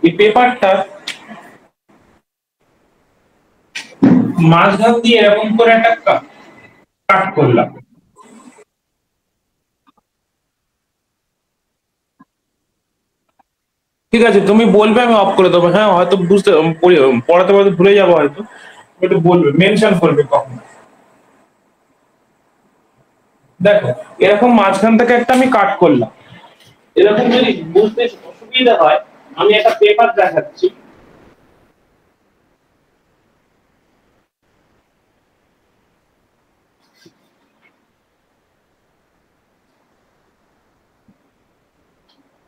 এই পেপারটা মাঝখান দিয়ে এরকম করে একটা কাট করলাম। ঠিক আছে, তুমি বলবে, আমি অফ করে দেবো। হ্যাঁ, হয়তো বুঝতে পড়াতে পড়াতে ভুলে যাবো, হয়তো একটু বলবে, মেনশন করবে কখন। দেখো, এরকম মাঝখান থেকে একটা আমি কাট করলাম। এরকম যদি বুঝতে অসুবিধা হয়, আমি একটা পেপার দেখাচ্ছি।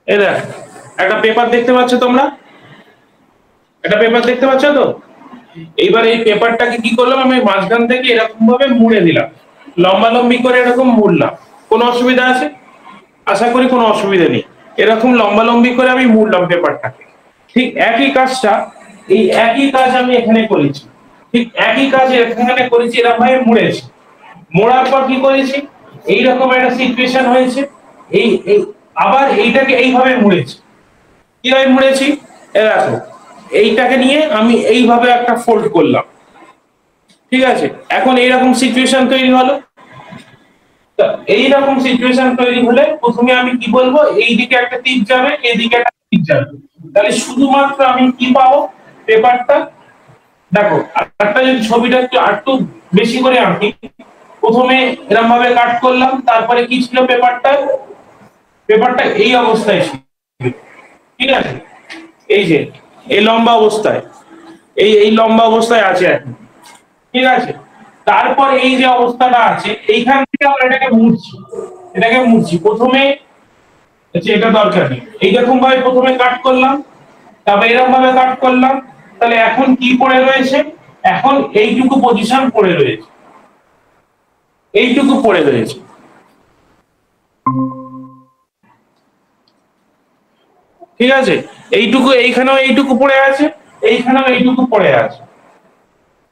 এই দেখ, একটা পেপার দেখতে পাচ্ছ তোমরা? একটা পেপার দেখতে পাচ্ছ তো? এইবার এই পেপারটাকে কি করলাম, আমি মাঝখান থেকে এরকম ভাবে মুড়ে দিলাম, লম্বা লম্বি করে এরকম মুড়লাম। কোনো অসুবিধা আছে? আশা করি কোনো অসুবিধা নেই। এরকম লম্বা লম্বি করে আমি মুড়লাম পেপারটাকে। ঠিক একই কাজটা, এই একই কাজ আমি এখানে করেছি। ঠিক একই কাজ এখানে করেছি, এরকম ভাবে মুড়েছি। মোড়ার পর কি করেছি, এইরকম একটা সিচুয়েশন হয়েছে। এই এই আবার এইটাকে এইভাবে মুড়েছি। কিভাবে মুড়েছি, এ দেখো, এইটাকে নিয়ে আমি এইভাবে একটা ফোল্ড করলাম। ঠিক আছে, এখন এইরকম সিচুয়েশন তৈরি হলো। এইরকম সিচুয়েশন তৈরি হলে প্রথমে আমি কি বলবো, এইদিকে একটা তীর যাবে, এইদিকে একটা তীর যাবে। তাহলে শুধুমাত্র আমি কি পাবো, পেপারটা। দেখো, একটা যদি ছবিটা একটু বেশি করে আঁকি, প্রথমে এরকম ভাবে কাট করলাম, তারপরে কি ছিল পেপারটা, পেপারটা এই অবস্থায় ছিল। ঠিক আছে, এই যে এই লম্বা অবস্থায়, এই লম্বা অবস্থায় আছে এখন। ঠিক আছে, তারপর এই যে অবস্থাটা আছে, এইখান থেকে আমরা এটাকে মুড়ছি প্রথমে। আচ্ছা, এটা দরকার নেই। এইরকম ভাবে প্রথমে কাট করলাম, তারপর এরকম ভাবে কাট করলাম। তাহলে এখন কি পড়ে রয়েছে, এখন এইটুকু পজিশন পড়ে রয়েছে, এইটুকু পড়ে রয়েছে। ঠিক আছে, এইটুকু, এইখানেও এইটুকু পড়ে আছে, এইখানেও এইটুকু পড়ে আছে।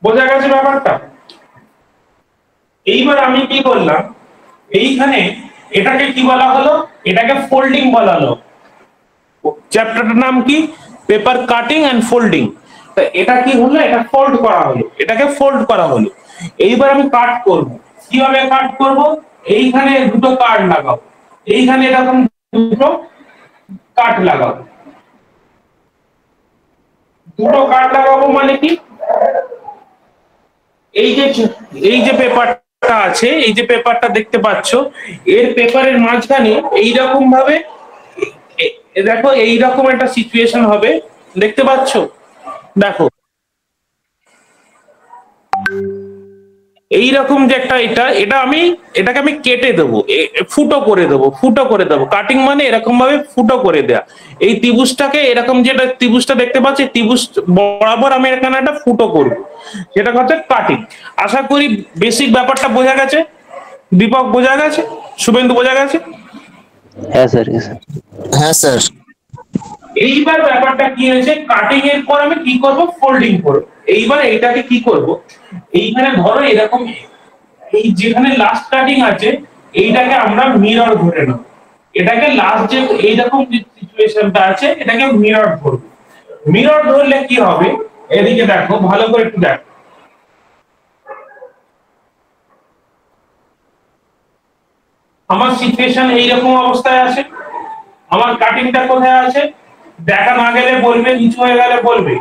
বোঝা গেছে ব্যাপারটা? এইবার আমি কি করলাম, এইখানে এটাকে কি বলা হলো, এটাকে ফোল্ডিং বলা হলো। চ্যাপ্টারটার নাম কি, পেপার কাটিং এন্ড ফোল্ডিং। এটা কি হলো, এটা ফোল্ড করা হলো, এটাকে ফোল্ড করা হলো। এইবার আমি কাট করব। কিভাবে কাট করব, এইখানে দুটো কাট লাগাবো, এইখানে এরকম দুটো কাট লাগাবো। দুটো কাট লাগাবো মানে কি, এই যে এই যে পেপারটা আছে, এই যে পেপারটা দেখতে পাচ্ছ, এর পেপারের মাঝখানে এইরকম ভাবে দেখো, এইরকম একটা সিচুয়েশন হবে। দেখতে পাচ্ছ? দেখো, এইরকম যে একটা, এটা আমি এটাকে আমি কেটে দেবো, ফুটো করে দেবো, ফুটো করে দেবো। কাটিং মানে এরকম ভাবে ফুটো করে দেয়া। এই ত্রিভুজটাকে এরকম, যেটা ত্রিভুজটা দেখতে পাচ্ছি, ত্রিভুজ বরাবর আমি এখানে একটা ফুটো করবো, সেটা হচ্ছে কাটিং। আশা করি বেসিক ব্যাপারটা বোঝা গেছে। দীপক বোঝা গেছে? শুভেন্দু বোঝা গেছে? হ্যাঁ স্যার। হ্যাঁ স্যার। এইবার ব্যাপারটা কি হয়েছে, কাটিং এর পর আমি কি করব, ফোল্ডিং করব। এইবার এইটাকে কি করব, এইখানে ধরো এরকম, এই যেখানে লাস্ট কাটিং আছে, এইটাকে আমরা মিরর ধরে নেব। এটাকে লাস্ট যে এইরকম যে সিচুয়েশনটা আছে, এটাকে মিরর ধরব। মিরর ধরলে কি হবে, এদিকে দেখো, ভালো করে একটু দেখো। আমার সিচুয়েশন এইরকম অবস্থায় আছে, আমার কাটিংটা কোথায় আছে, দেখা না গেলে বলবে, নিচু হয়ে গেলে বলবে।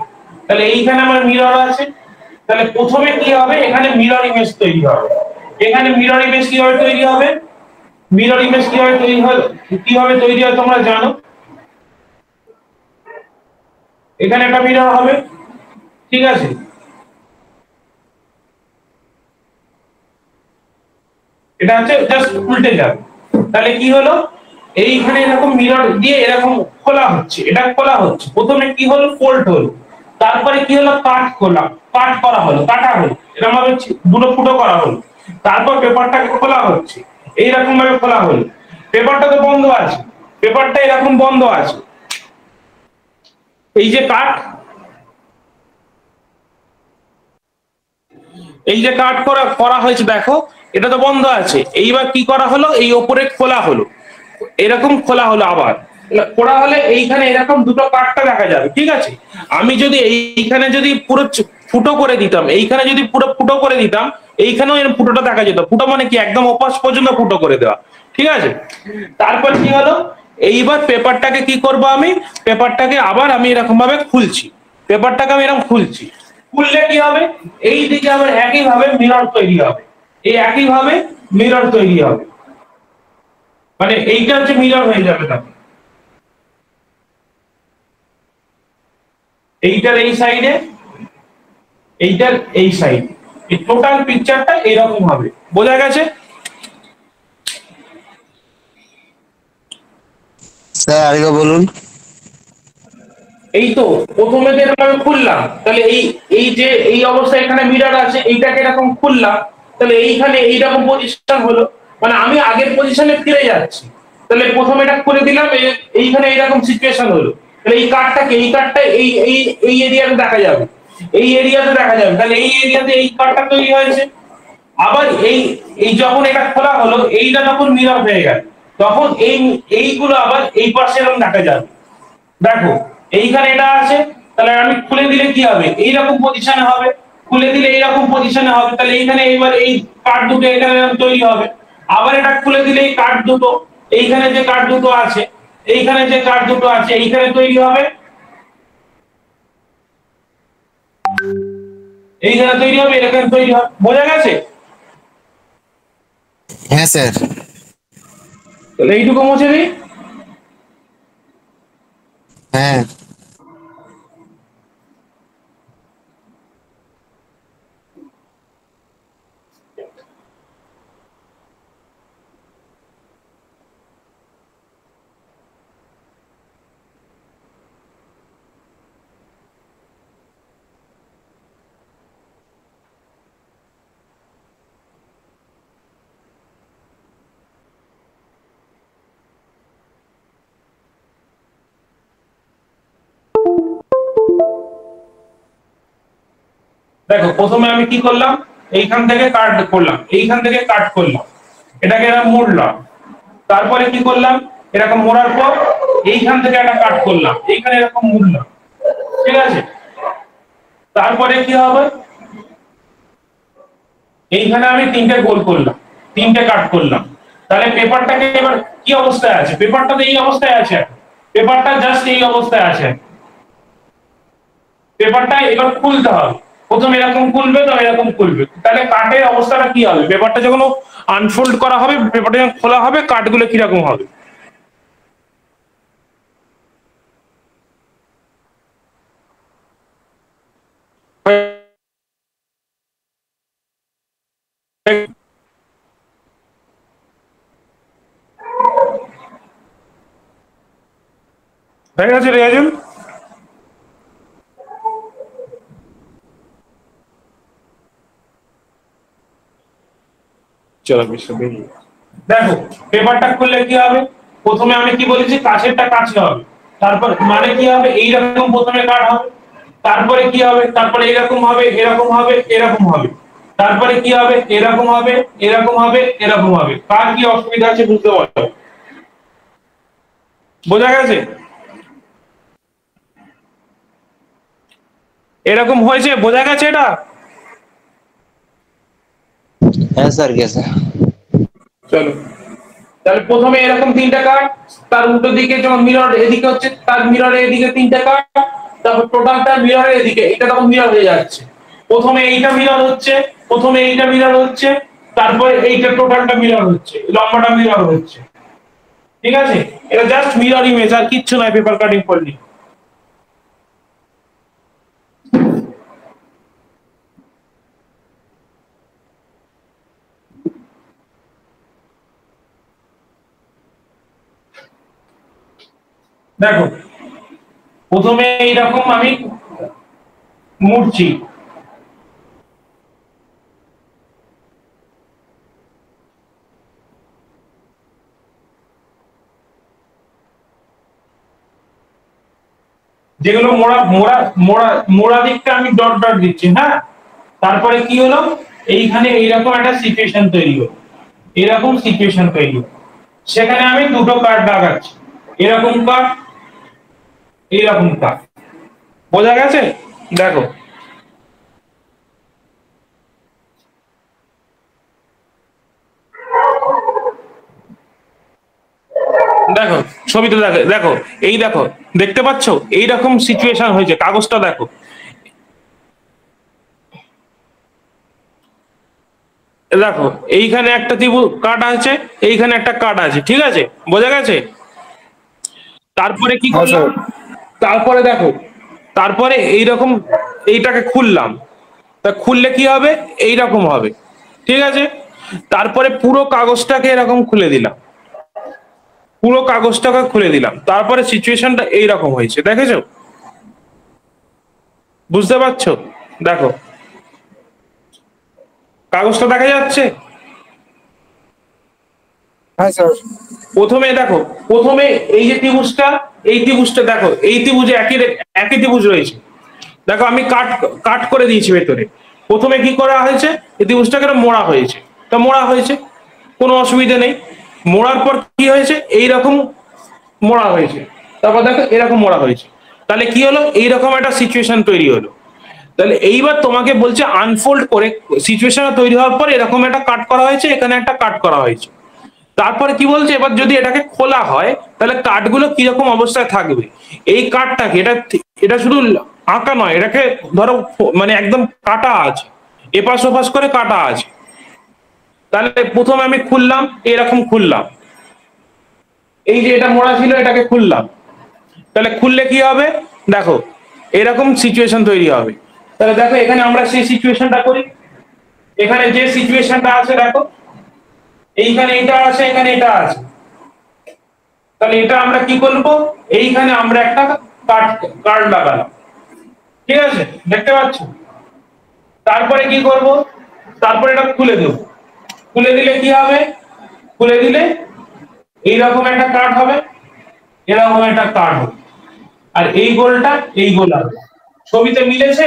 তাহলে এইখানে আমার মিরর আছে। তাহলে প্রথমে কি হবে, এখানে মিরর ইমেজ তৈরি হবে। এখানে মিরর ইমেজ কিভাবে তৈরি হবে, মিরর ইমেজ কিভাবে তৈরি হয়, কিভাবে তৈরি হয় তোমরা জানো। এখানে একটা মিরর হবে। ঠিক আছে, এটা হচ্ছে জাস্ট উল্টে যাবে। তাহলে কি হলো, এইখানে এরকম মিরর দিয়ে এরকম খোলা হচ্ছে, এটা খোলা হচ্ছে। প্রথমে কি হলো, ফোল্ড হলো, তারপরে কি হলো, কাট করা হলো, কাটা হলো, এরকম ভাবে দুটো ফুটো করা হলো। তারপর পেপারটাকে খোলা হচ্ছে, এইরকম ভাবে খোলা হলো। পেপারটা তো বন্ধ আছে, পেপারটা এরকম বন্ধ আছে। এই যে কাট, এই যে কাট করা করা হয়েছে, দেখো এটা তো বন্ধ আছে। এইবার কি করা হলো, এই ওপরে খোলা হলো, এরকম খোলা হলো আবার। খোড়া হলে এইখানে এরকম দুটো কাঠটা দেখা যাবে, ঠিক আছে। আমি যদি এইখানে যদি পুরো ফুটো করে দিতাম, এইখানে যদি পুরো ফুটো করে দিতাম, এইখানেও এর ফুটোটা দেখা যেত। ফুটো মানে কি, একদম ওপাশ পর্যন্ত ফুটো করে দেওয়া, ঠিক আছে। তারপর কি হলো, এইবার পেপারটাকে কি করব, আমি পেপারটাকে আবার আমি এরকম ভাবে খুলছি, পেপারটাকে আমি এরকম খুলছি। খুললে কি হবে, এই দিকে আবার একইভাবে মিরর তৈরি হবে, এই একইভাবে মিরর তৈরি হবে, মানে এইটা হচ্ছে মিরর হয়ে যাবে তখন। এইটার এই সাইডে, এইটার এই সাইড, এই টোটাল পিকচারটা এরকম হবে। বোঝা গেছে? স্যার আরেকবার বলুন। এই তো প্রথমে যেরকম আমি খুললাম, তাহলে এই এই যে এই অবস্থায় এখানে মিরর আছে, এইটাকে এরকম খুললাম, তাহলে এইখানে এইরকম পজিশন হলো, মানে আমি আগের পজিশনে ফিরে যাচ্ছি। তাহলে প্রথমে এটা খুলে দিলাম, এইখানে এইরকম সিচুয়েশন হলো, তাহলে এই কার্ডটাকে, এই কার্ডটা এই এই এই এরিয়াতে দেখা যাবে, এই এরিয়াতে দেখা যাবে, তাহলে এই এরিয়াতে এই কার্ডটা তৈরি হয়েছে। আবার এই এই যখন এটা খোলা হলো, এইটা যখন মিরর হয়ে গেল, তখন এই এইগুলো আবার এই পাশে এরকম দেখা যাবে। দেখো এইখানে এটা আছে, তাহলে আমি খুলে দিলে কি হবে, এইরকম পজিশনে হবে, খুলে দিলে এইরকম পজিশনে হবে, তাহলে এইখানে এইবার এই কার্ড দুটো এখানে এরকম তৈরি হবে। আবার এটা খুলে দিলে এই কার্ড দুটো, এইখানে যে কার্ড দুটো আছে, এইখানে যে কার্ড দুটো আছে এইখানে তৈরি হবে, এইখানে তৈরি হবে, এখানে তৈরি হবে। বোঝা গেছে? হ্যাঁ স্যার। তাহলে এইটুকু মুছে দিই। হ্যাঁ দেখো প্রথমে আমি কি করলাম, এইখান থেকে কাট করলাম, এইখান থেকে কাট করলাম, এটাকে এরকম মুড়লাম। তারপরে কি করলাম, এরকম মোড়ার পর এইখান থেকে একটা কাট করলাম, এইখানে এরকম মুড়লাম, ঠিক আছে। তারপরে কি হবে, এইখানে আমি তিনটে গোল করলাম, তিনটে কাট করলাম। তাহলে পেপারটাকে এবার কি অবস্থায় আছে, পেপারটা তো এই অবস্থায় আছে, পেপারটা জাস্ট এই অবস্থায় আছে। পেপারটা এবার খুলতে হবে, প্রথমে এরকম খুলবে, তবে এরকম খুলবে, তাহলে কাটের অবস্থাটা কি হবে, পেপারটা যখন আনফোল্ড করা হবে, পেপারটা যখন খোলা হবে, কাটগুলো কিরকম হবে। হয়ে গেছে রেজাল্ট? চলো দেখো পেপারটা খুললে কি হবে, প্রথমে আমি কি বলেছি, কাছেরটা কাছে হবে, তারপর মানে কি হবে, এইরকম প্রথমে কাট হবে, তারপরে কি হবে, তারপরে এরকম হবে, এরকম হবে, এরকম হবে, তারপরে কি হবে, এরকম হবে, এরকম হবে, এরকম হবে। কার কি অসুবিধা আছে বুঝতে পারছো? বোঝা গেছে? এরকম হয়েছে, বোঝা গেছে এটা? হ্যাঁ স্যার গেছে। চলো তাহলে প্রথমে এরকম তিনটা কাট, তার উল্টো দিকে যখন মিরর এদিকে হচ্ছে, তার মিররের এদিকে তিনটা কাট, তারপর টোটালটা মিররের এদিকে, এটা তখন মিরর হয়ে যাচ্ছে। প্রথমে এইটা মিরর হচ্ছে, প্রথমে এইটা মিরর হচ্ছে, তারপরে এইটা টোটালটা মিরর হচ্ছে, লম্বাটা মিরর হচ্ছে, ঠিক আছে। এটা জাস্ট মিরর ইমেজ, আর কিচ্ছু নয় পেপার কাটিং করলে। দেখো প্রথমে এইরকম আমি মুড়ছি, যেগুলো মোড়া মোড়া মোড়া মোড়া দিকটা আমি ডট ডট দিচ্ছি, হ্যাঁ। তারপরে কি হলো, এইখানে এইরকম একটা সিচুয়েশন তৈরি হলো, এরকম সিচুয়েশন তৈরি হলো, সেখানে আমি দুটো কার্ড লাগাচ্ছি, এরকম কাট, এইরকম কাট। বোঝা গেছে? দেখো দেখো ছবিতে দেখো, দেখো এই দেখো, দেখতে পাচ্ছ এইরকম সিচুয়েশন হয়েছে, কাগজটা দেখো। দেখো এইখানে একটা ত্রিভুজ কাট আছে, এইখানে একটা কাট আছে, ঠিক আছে? বোঝা গেছে? তারপরে কি হ্যাঁ করলাম, স্যার। তারপরে দেখো, তারপরে এইরকম এইটাকে খুললাম, তা খুললে কি হবে, এইরকম হবে, ঠিক আছে? তারপরে পুরো কাগজটাকে এরকম খুলে দিলাম, পুরো কাগজটাকে খুলে দিলাম, তারপরে সিচুয়েশনটা এইরকম হয়েছে, দেখেছো? বুঝতে পারছো? দেখো কাগজটা দেখা যাচ্ছে। হ্যাঁ স্যার। প্রথমে দেখো, প্রথমে এই যে ত্রিভুজটা, এই ত্রিভুজটা দেখো, এই ত্রিভুজে একই একই ত্রিভুজ রয়েছে। দেখো আমি কাট কাট করে দিয়েছি ভেতরে। প্রথমে কি করা হয়েছে, এই ত্রিভুজটাকে মোড়া হয়েছে, তা মোড়া হয়েছে, কোনো অসুবিধা নেই। মোড়ার পর কি হয়েছে, এইরকম মোড়া হয়েছে, তারপর দেখো এরকম মোড়া হয়েছে। তাহলে কি হলো, এইরকম একটা সিচুয়েশন তৈরি হলো। তাহলে এইবার তোমাকে বলছে আনফোল্ড করে, সিচুয়েশন তৈরি হওয়ার পর এরকম একটা কাট করা হয়েছে, এখানে একটা কাট করা হয়েছে। তারপরে কি বলছে, এবার যদি এটাকে খোলা হয় তাহলে কাঠগুলো কিরকম অবস্থায় থাকবে। এই কাঠটাকে, এটা শুধু আঁকা নয়, এটাকে ধরো মানে একদম কাটা আছে, এপাশ ওপাশ করে কাটা আছে। তাহলে প্রথমে আমি খুললাম, এরকম খুললাম, এই যে এটা মোড়া ছিল এটাকে খুললাম, তাহলে খুললে কি হবে, দেখো এরকম সিচুয়েশন তৈরি হবে। তাহলে দেখো এখানে আমরা সেই সিচুয়েশনটা করি। এখানে যে সিচুয়েশনটা আছে দেখো, এইখানে এটা আছে, এখানে এটা আছে। তাহলে এটা আমরা কি করবো, এইখানে আমরা একটা কাট কার্ড লাগালাম, ঠিক আছে? দেখতে পাচ্ছ? তারপরে কি করব, তারপরে এটা খুলে দেব। খুলে দিলে কি হবে, খুলে দিলে এইরকম একটা কাট হবে, এরকম একটা কাট হবে, আর এই গোলটা এই গোল হবে। ছবিতে মিলেছে?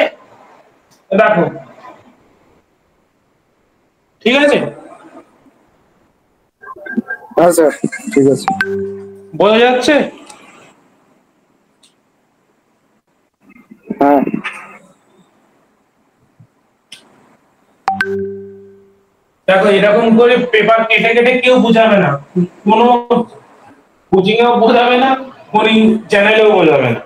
দেখো, ঠিক আছে? হ্যাঁ স্যার, ঠিক আছে। বোঝা যাচ্ছে? হ্যাঁ দেখো এরকম করে পেপার কেটে কেটে কেউ বুঝাবে না, কোনো কোচিং এও বোঝাবে না, কোন চ্যানেলেও বোঝাবে না।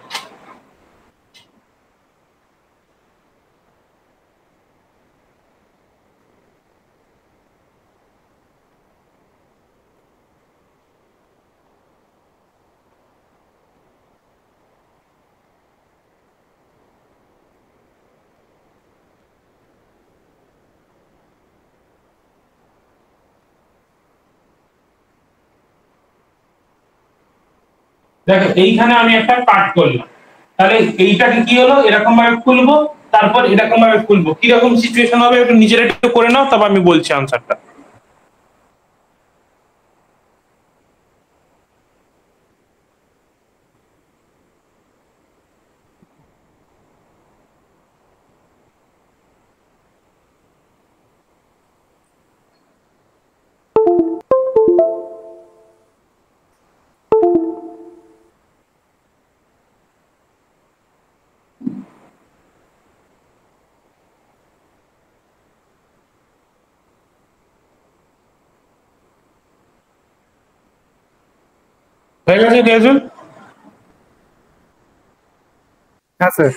দেখো এইখানে আমি একটা কাট করলাম, তাহলে এইটাকে কি হলো, এরকম ভাবে খুলবো, তারপর এরকম ভাবে খুলবো, কিরকম সিচুয়েশন হবে একটু নিজেরা একটু করে নাও, তারপর আমি বলছি আনসারটা। হয়ে গেছে রিয়াজুল? হ্যাঁ স্যার।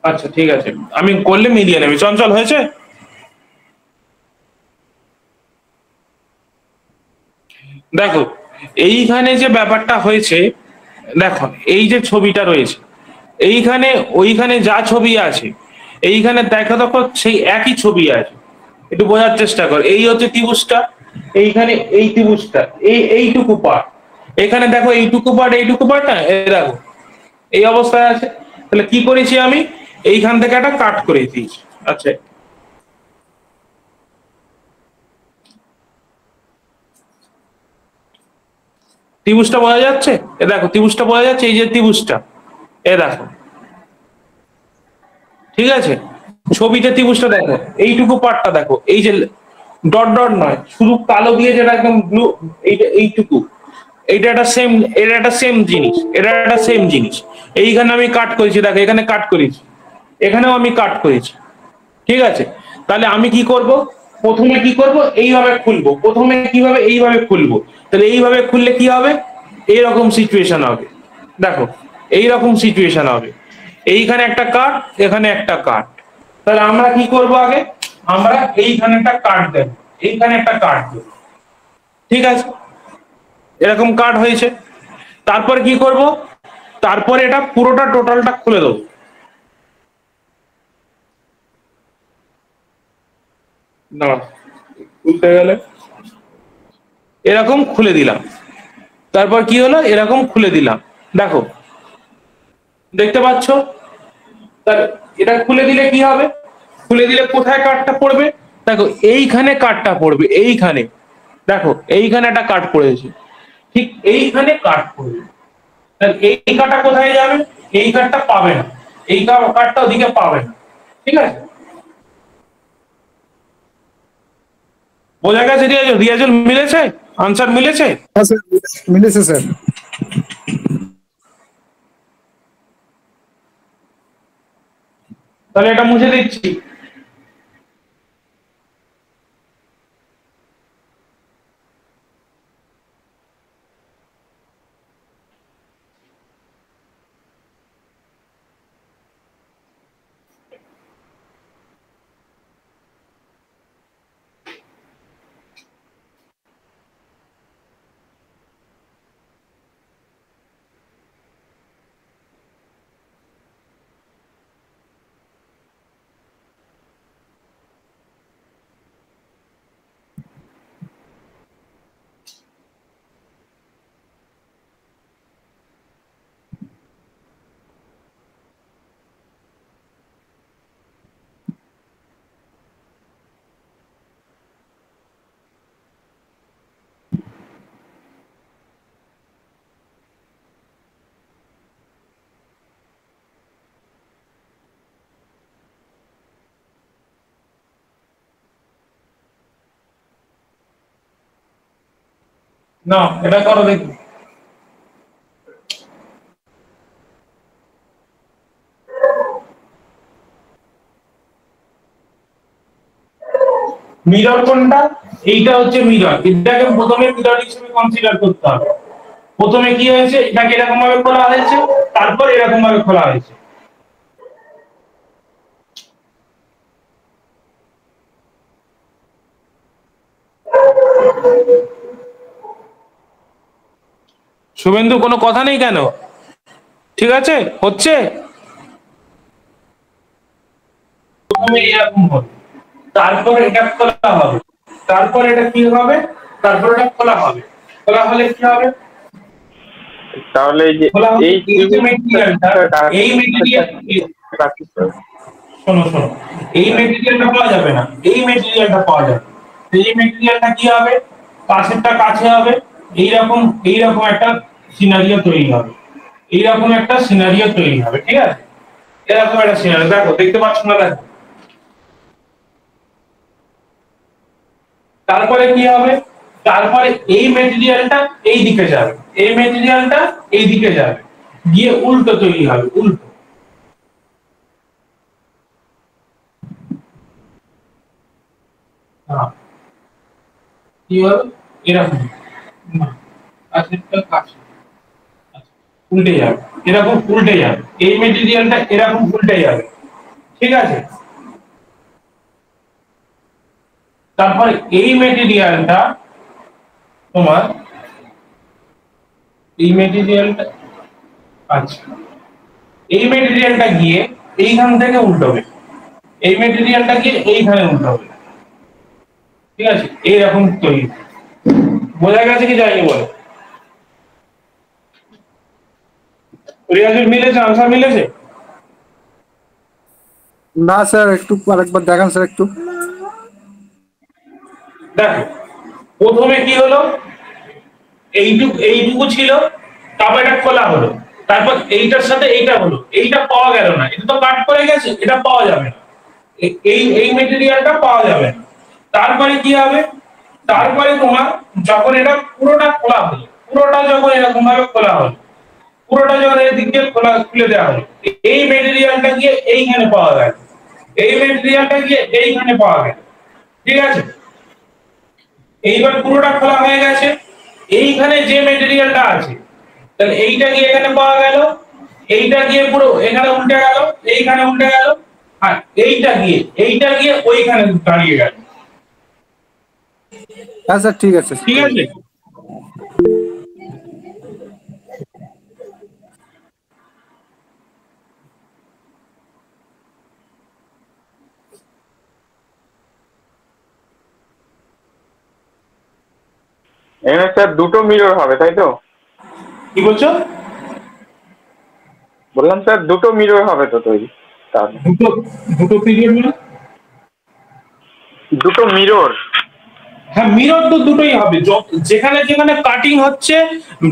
আচ্ছা ঠিক আছে, আমি করলে মিলিয়ে নেবে। চঞ্চল হয়েছে? দেখো এইখানে যে ব্যাপারটা হয়েছে, দেখো এই যে ছবিটা রয়েছে, এইখানে ওইখানে যা ছবি আছে, এইখানে দেখো দেখো সেই একই ছবি আছে, একটু বোঝার চেষ্টা কর। এই হচ্ছে ত্রিভুজটা, এইখানে এই ত্রিভুজটা, এইটুকু পার্ট, এখানে দেখো এইটুকু পার্ট না, এই দেখো এই অবস্থায় আছে। তাহলে কি করেছি আমি, এইখান থেকে একটা কাট করে দিয়েছি। আচ্ছা, ত্রিভুজটা বোঝা যাচ্ছে? এ দেখো ত্রিভুজটা বোঝা যাচ্ছে, এই যে ত্রিভুজটা, এ দেখো, ঠিক আছে? ছবিতে ত্রিভুজটা দেখো, এইটুকু পার্টটা দেখো, এই যে ডট ডট নয়, শুধু কালো দিয়ে যেটা একদম ব্লু, এইটুকু, এটা একটা সেম জিনিস, এটা একটা সেম জিনিস। এইখানে আমি কাট করেছি, দেখো এখানে কাট করেছি, এখানেও আমি কাট করেছি, ঠিক আছে। তাহলে আমি কি করব, প্রথমে কি করব, এইভাবে খুলবো, প্রথমে কিভাবে এইভাবে খুলবো, তাহলে এইভাবে খুললে কি হবে, এইরকম সিচুয়েশন হবে, দেখো এইরকম সিচুয়েশন হবে, এইখানে একটা কাট, এখানে একটা কাট। তাহলে আমরা কি করব, আগে আমরা এইখানে একটা কাট দেব, এইখানে একটা কাট দেব, ঠিক আছে, এরকম কাট হয়েছে। তারপর কি করব, তারপর এটা পুরোটা টোটালটা খুলে দেবো, না খুলতে গেলে এরকম খুলে দিলাম, তারপর কি হলো, এরকম খুলে দিলাম, দেখো দেখতে পাচ্ছ। তাহলে এটা খুলে দিলে কি হবে, খুলে দিলে কোথায় কাটটা পড়বে, দেখো এইখানে কাটটা পড়বে, এইখানে দেখো এইখানে একটা কাট পড়েছে, ঠিক এইখানে কাট পড়বে। তাহলে এই কাটটা কোথায় যাবে, এই কাটটা পাবে না, এই কাটটা ওদিকে পাবে না, ঠিক আছে। বোঝা গেছে, রিয়াজুল মিলেছে, আনসার মিলেছে। হ্যাঁ স্যার, মিলেছে স্যার। তাহলে এটা মুছে দিচ্ছি। না এটা করো দেখি। মিরর কোনটা, এইটা হচ্ছে মিরর, এটাকে প্রথমে মিরর হিসেবে কনসিডার করতে হবে। প্রথমে কি হয়েছে, এটাকে এরকম ভাবে খোলা হয়েছে, তারপর এরকম ভাবে খোলা হয়েছে। শুভেন্দু কোনো কথা নেই কেন, ঠিক আছে হচ্ছে। প্রথমে এরকম হবে, তারপর এটা খোলা হবে, তারপর এটা কি হবে, তারপর এটা খোলা হবে, খোলা হলে কি হবে, তাহলে এই যে খোলা হলে এই এই যে মেটেরিয়ালটা, এই মেটেরিয়াল, শোনো শোনো, এই মেটেরিয়ালটা পাওয়া যাবে না, এই মেটেরিয়ালটা পাওয়া যাবে। এই মেটেরিয়ালটা কি হবে, কাছেরটা কাছে হবে, এইরকম এইরকম একটা সিনারিও তৈরি হবে, এইরকম একটা সিনারিও তৈরি হবে, ঠিক আছে। এরকম একটা সিনারিও, দেখো দেখতে পাচ্ছ না, দেখো। তারপরে কি হবে, তারপরে এই মেটেরিয়ালটা এই দিকে যাবে, এই মেটেরিয়ালটা এই দিকে যাবে, গিয়ে উল্টো তৈরি হবে, উল্টো। হ্যাঁ, কি হবে, এরকম না, কাছেরটা কাছে, আচ্ছা, উল্টে যাবে, এরকম উল্টে যাবে, এই মেটেরিয়ালটা এরকম উল্টে যাবে, ঠিক আছে। তারপরে এই মেটেরিয়ালটা তোমার, এই মেটেরিয়ালটা, আচ্ছা, এই মেটেরিয়ালটা গিয়ে এইখান থেকে উল্টোবে, এই মেটেরিয়ালটা গিয়ে এইখানে উল্টোবে, ঠিক আছে, এইরকম তৈরি। বোঝা গেছে কি যায়নি বলে, রিয়াজুল মিলেছে, আনসার মিলেছে। না স্যার, একটু আরেকবার দেখান স্যার একটু। দেখো প্রথমে কি হলো, এইটুকু ছিল, তারপর এটা খোলা হলো, তারপর এইটার সাথে এইটা হলো, এইটা পাওয়া গেল না, এটা তো কাট করে গেছে, এটা পাওয়া যাবে না, এই এই মেটেরিয়ালটা পাওয়া যাবে না। তারপরে কি হবে, তারপরে তোমার যখন এটা পুরোটা খোলা হলো, পুরোটা যখন এরকম ভাবে খোলা হলো, পুরোটা যখন এদিক দিয়ে খুলে দেওয়া হলো, এই মেটেরিয়ালটা গিয়ে এইখানে পাওয়া গেল, এই মেটেরিয়ালটা গিয়ে এইখানে পাওয়া গেল। ঠিক আছে, এইবার পুরোটা খোলা হয়ে গেছে, এইখানে যে মেটেরিয়ালটা আছে তাহলে এইটা গিয়ে এখানে পাওয়া গেল, এইটা গিয়ে পুরো এখানে উল্টে গেল, এইখানে উল্টে গেল, আর এইটা গিয়ে ওইখানে দাঁড়িয়ে গেল। হ্যাঁ স্যার ঠিক আছে। ঠিক আছে, এখানে স্যার দুটো মিরর হবে তাই তো? কি বলছো? বললাম স্যার দুটো মিরর হবে তো তৈরি তাহলে? দুটো দুটো পিরিয়ড মানে? দুটো মিরর। হ্যাঁ, মিরর তো দুটোই হবে, যেখানে যেখানে কাটিং হচ্ছে,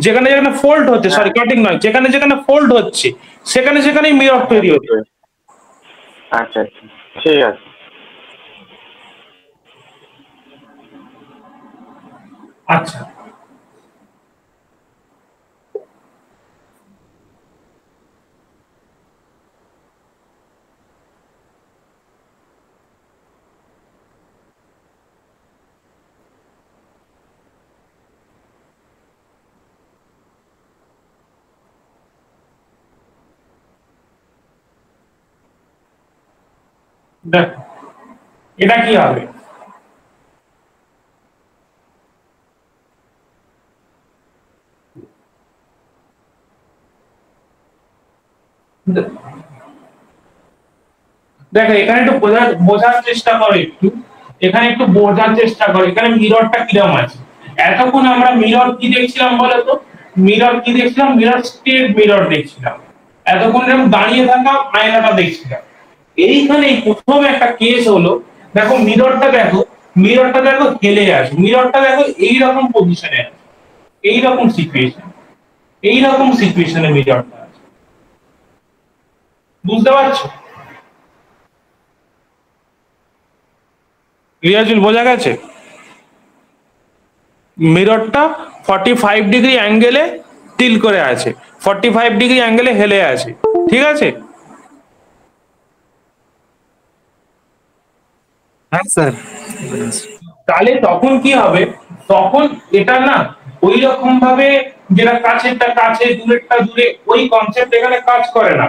যেখানে যেখানে ফোল্ড হচ্ছে, সরি কাটিং নয়, যেখানে যেখানে ফোল্ড হচ্ছে সেখানে সেখানেই মিরর তৈরি হবে। আচ্ছা আচ্ছা ঠিক আছে। আচ্ছা, দেখো এটা কি হবে, দেখো এখানে একটু বোঝার চেষ্টা করো, একটু এখানে একটু বোঝার চেষ্টা করো, এখানে মিররটা কিরকম আছে। এতক্ষণ আমরা মিরর কি দেখছিলাম বলো তো, মিরর কি দেখছিলাম, মিরর স্টেট মিরর দেখছিলাম, এতক্ষণ এরকম দাঁড়িয়ে থাকা আয়নাটা দেখছিলাম। এইখানে প্রথম একটা কেস হলো, দেখো মিররটা দেখো, মিররটা দেখো হেলে আছে, মিররটা দেখো এইরকম পজিশনে আছে, এইরকম সিচুয়েশন, এইরকম সিচুয়েশনে মিররটা আছে, বুঝতে পারছো? রিয়াজুল বোঝা গেছে? মিররটা 45 ডিগ্রি অ্যাঙ্গেলে টিল করে আছে, 45 ডিগ্রি অ্যাঙ্গেলে হেলে আছে। ঠিক আছে, হ্যাঁ স্যার। তাহলে তখন কি হবে, তখন এটা না ওই রকম ভাবে যেটা কাছেরটা কাছে দূরেরটা দূরে ওই কনসেপ্ট এখানে কাজ করে না,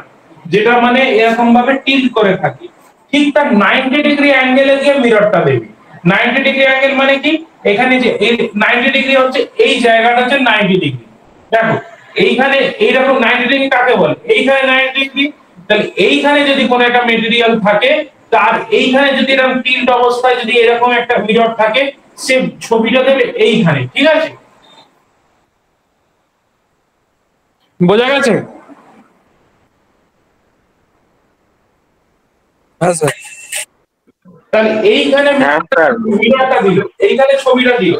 যেটা মানে এরকম ভাবে টিল করে থাকে। ঠিক তার 90 ডিগ্রি অ্যাঙ্গেলে গিয়ে মিররটা দেবে। 90 ডিগ্রি অ্যাঙ্গেল মানে কি, এখানে যে 90 ডিগ্রি হচ্ছে এই জায়গাটা হচ্ছে 90 ডিগ্রি। দেখো এইখানে এইরকম 90 ডিগ্রি কাকে বলে, এইখানে 90 ডিগ্রি, তাহলে এইখানে যদি কোনো একটা মেটেরিয়াল থাকে, তার এইখানে যদি এরকম টিল্ট অবস্থায় যদি এরকম একটা মিরর থাকে, সে ছবিটা দেবে এইখানে। ঠিক আছে, বোঝা গেছে? হ্যাঁ স্যার। তাহলে এইখানে হ্যাঁ স্যার। মিররটা দিল, এইখানে ছবিটা দিল,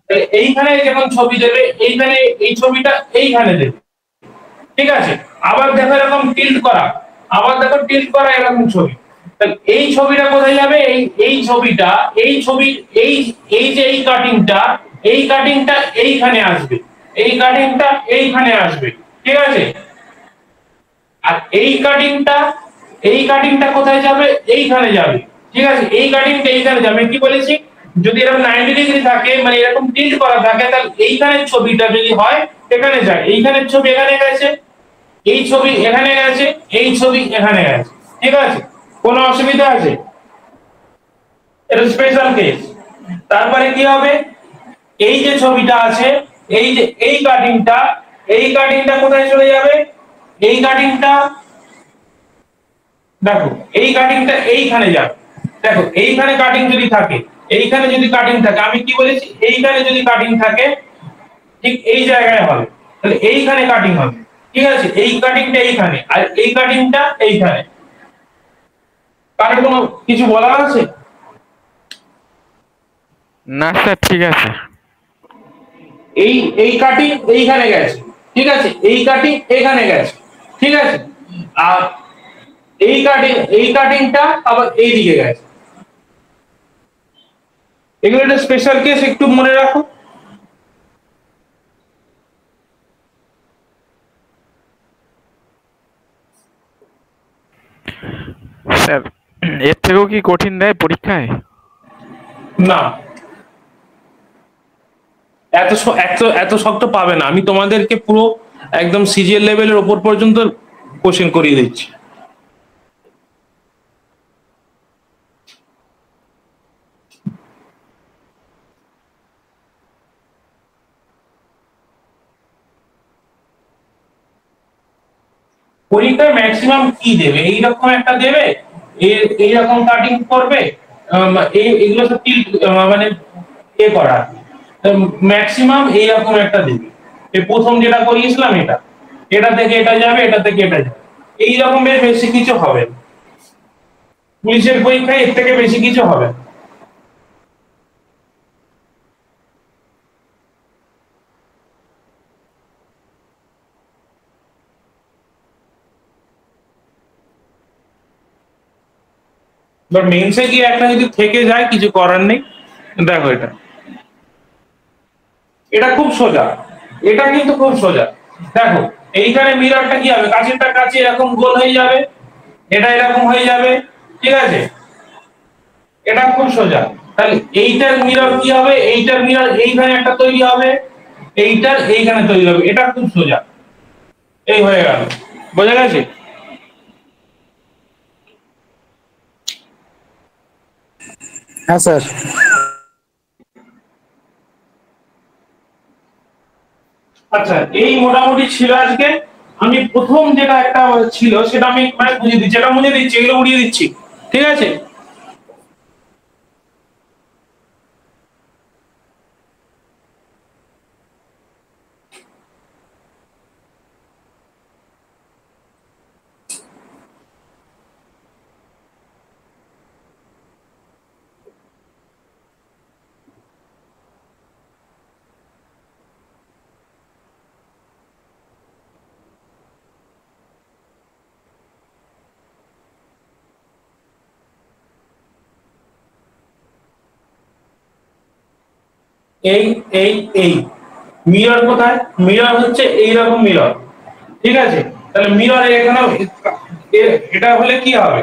তাহলে এইখানে যখন ছবি দেবে এইখানে এই ছবিটা এইখানে দেবে। ঠিক আছে, আবার দেখো এরকম টিল্ট করা, আবার দেখো টিল্ট করা এরকম ছবি, তাহলে এই ছবিটা কোথায় যাবে, এই ছবিটা, এই ছবি, এই এই যে এই কাটিংটা, এই কাটিংটা এইখানে আসবে, এই কাটিংটা এইখানে আসবে। ঠিক আছে, আর এই কাটিংটা, এই কাটিংটা কোথায় যাবে, এইখানে যাবে। ঠিক আছে, এই কাটিংটা এইখানে যাবে। কি বলেছি, যদি এরকম 90 ডিগ্রি থাকে মানে এরকম টিল্ট করা থাকে, তাহলে এইখানের ছবিটা যদি হয় এখানে যায়, এইখানের ছবি এখানে গেছে, এই ছবি এখানে গেছে, এই ছবি এখানে গেছে। ঠিক আছে, কোনো অসুবিধা আছে? এটা স্পেশাল কেস। তারপরে কি হবে, এই যে ছবিটা আছে, এই যে এই কাটিংটা, এই কাটিংটা কোথায় চলে যাবে, এই কাটিংটা দেখো, এই কাটিংটা এইখানে যাবে। দেখো এইখানে কাটিং যদি থাকে, এইখানে যদি কাটিং থাকে, আমি কি বলেছি, এইখানে যদি কাটিং থাকে ঠিক এই জায়গায় হবে, তাহলে এইখানে কাটিং হবে। ঠিক আছে, এই কাটিংটা এইখানে আর এই কাটিংটা এইখানে। কারণ কোনো কিছু বলার আছে? না স্যার ঠিক আছে। এই কাটিং এইখানে গেছে। ঠিক আছে, এই কাটিং এখানে গেছে। ঠিক আছে, আর এই কাটিংটা আবার এই দিকে গেছে। এগুলো একটা স্পেশাল কেস, একটু মনে রাখো। স্যার, এর থেকেও কি কঠিন দেয় পরীক্ষায়? না, এত এত শক্ত পাবে না। আমি তোমাদেরকে পুরো একদম সিজিএল লেভেলের ওপর পর্যন্ত কোশ্চেন করিয়ে দিচ্ছি। পরীক্ষায় ম্যাক্সিমাম কি দেবে, এইরকম একটা দেবে, এইরকম কাটিং করবে, এগুলো সব মানে করা ম্যাক্সিমাম এইরকম একটা দেবে। এই প্রথম যেটা করিয়েছিলাম এটা, এটা থেকে এটা যাবে, এটা থেকে এটা যাবে, এই রকমের বেশি কিছু হবে না। পুলিশের পরীক্ষায় এর থেকে বেশি কিছু হবে না। বাট মেন্সে গিয়ে একটা যদি থেকে যায়, কিছু করার নেই। দেখো এটা, এটা খুব সোজা, এটা কিন্তু খুব সোজা। দেখো এইখানে মিররটা কি হবে, কাছেরটা কাছে এরকম গোল হয়ে যাবে, এটা এরকম হয়ে যাবে, ঠিক আছে? এটা খুব সোজা। তাহলে এইটার মিরর কি হবে, এইটার মিরর এইখানে একটা তৈরি হবে, এইটার এইখানে তৈরি হবে, এটা খুব সোজা। এই হয়ে গেল, বোঝা গেছে? হ্যাঁ স্যার। আচ্ছা, এই মোটামুটি ছিল আজকে। আমি প্রথম যেটা একটা ছিল সেটা আমি মানে বুঝিয়ে দিচ্ছি, এটা বুঝিয়ে দিচ্ছি, এগুলো উড়িয়ে দিচ্ছি, ঠিক আছে? এই এই এই মিরর কোথায়, মিরর হচ্ছে এইরকম মিরর, ঠিক আছে? তাহলে মিরর এখানে এটা হলে কি হবে,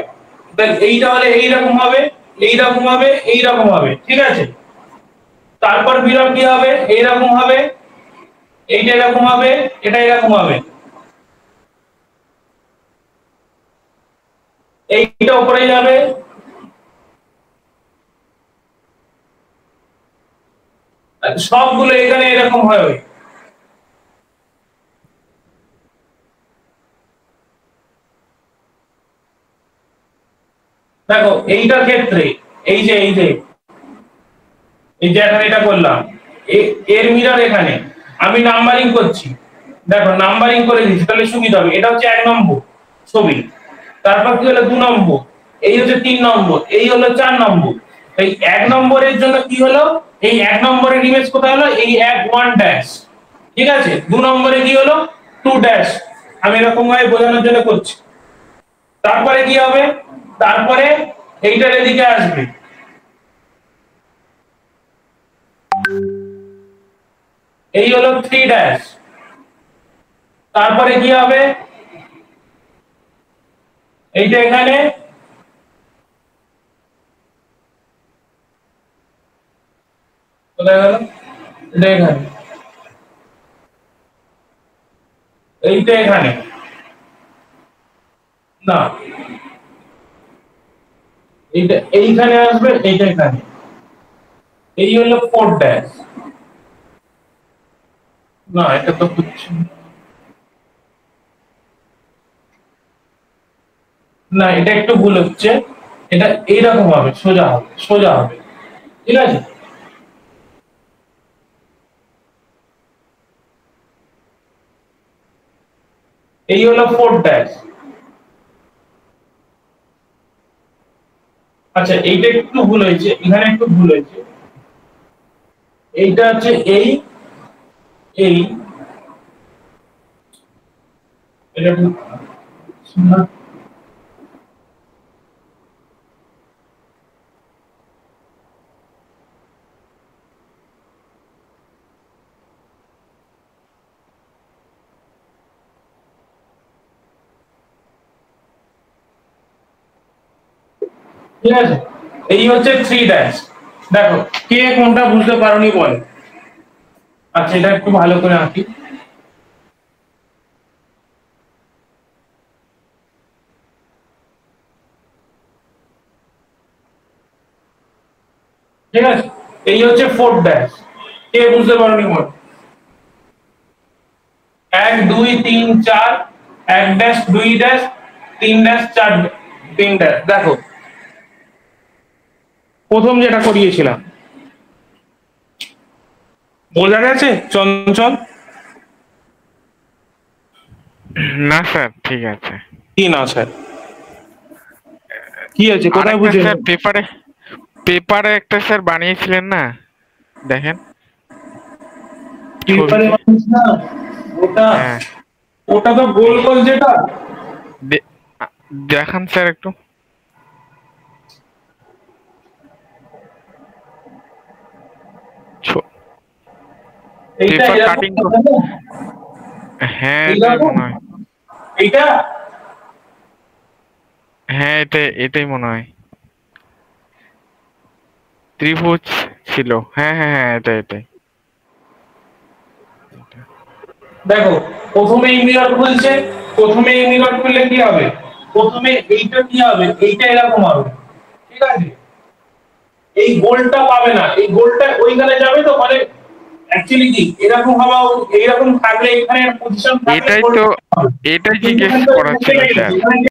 তাহলে এইটা হলে এইরকম হবে, এইরকম হবে, এইরকম হবে, ঠিক আছে? তারপর মিরর কি হবে, এইরকম হবে, এইটা এরকম হবে, এটা এরকম হবে, এইটা উপরে যাবে, সবগুলো এখানে এরকম হবে। দেখো এইটার ক্ষেত্রে এই যে এই যে এই যে এখানে এটা করলাম, এর মিরর এখানে, আমি নাম্বারিং করছি, দেখো নাম্বারিং করে দিচ্ছি, তাহলে সুবিধা হবে। এটা হচ্ছে 1 নম্বর ছবি, তারপর কি হলো 2 নম্বর, এই হচ্ছে 3 নম্বর, এই হলো 4 নম্বর। এই 1 নম্বরের জন্য কি হলো, এই 1 নম্বরের ইমেজ কোথায় হলো, এই 1 ড্যাশ, ঠিক আছে? 2 নম্বরে কি হলো 2 ড্যাশ। আমি এরকম ভাবে বোঝানোর জন্য করছি। তারপরে কি হবে, তারপরে এইটার এদিকে আসবে, এই হলো 3 ড্যাশ। তারপরে কি হবে, এইটা এখানে, কোথায় গেল, এটা এখানে, এইটা এখানে, না এইটা এইখানে আসবে, এইটা এখানে, এই হলো 4 ড্যাশ। না এটা তো হচ্ছে না, এটা একটু ভুল হচ্ছে, এটা এইরকম হবে, সোজা হবে, সোজা হবে, ঠিক আছে? এই হলো 4 ড্যাশ। আচ্ছা এইটা একটু ভুল হয়েছে, এখানে একটু ভুল হয়েছে, এইটা হচ্ছে এই এই এটা না, ঠিক আছে, এই হচ্ছে 3 ড্যাশ। দেখো কে কোনটা বুঝতে পারোনি বলে। আচ্ছা এটা একটু ভালো করে আঁকি। ঠিক আছে, এই হচ্ছে 4 ড্যাশ। কে বুঝতে পারোনি বল। 1 2 3 4, 1 ড্যাশ 2 ড্যাশ 3 ড্যাশ 4 3 ড্যাশ। দেখো প্রথম যেটা করিয়েছিলাম বোঝা গেছে চঞ্চল? না স্যার, ঠিক আছে। কি না স্যার, কি আছে কোথায় আরেকটা বুঝে? স্যার পেপারে একটা স্যার বানিয়েছিলেন না, দেখেন। পেপারে ছবিতে। মানুষ না, ওটা হ্যাঁ, ওটা তো গোল গোল যেটা। দেখান স্যার একটু। এইটা পেপার এরকম কাটিং। থাকে না? হ্যাঁ, এটাই এইরকম? মনে হয়। এইটা হ্যাঁ, এটাই মনে হয়। ত্রিভুজ ছিল। হ্যাঁ হ্যাঁ হ্যাঁ, এটাই। দেখো প্রথমে ইন্ডিকেটর খুলছে, প্রথমে ইন্ডিকেটর খুললে কি হবে? প্রথমে এইটা কি হবে? এইটা এরকম হবে, ঠিক আছে? এই গোলটা পাবে না, এই গোলটা ওইখানে যাবে তো, মানে অ্যাকচুয়ালি কি এরকম হওয়া, এইরকম থাকলে এখানে পজিশন থাকলে এটাই গোলটা তো, হবে। এটাই কিন্তু জিজ্ঞেস এখানে তো করার ছিল এখানে স্যার। এখানে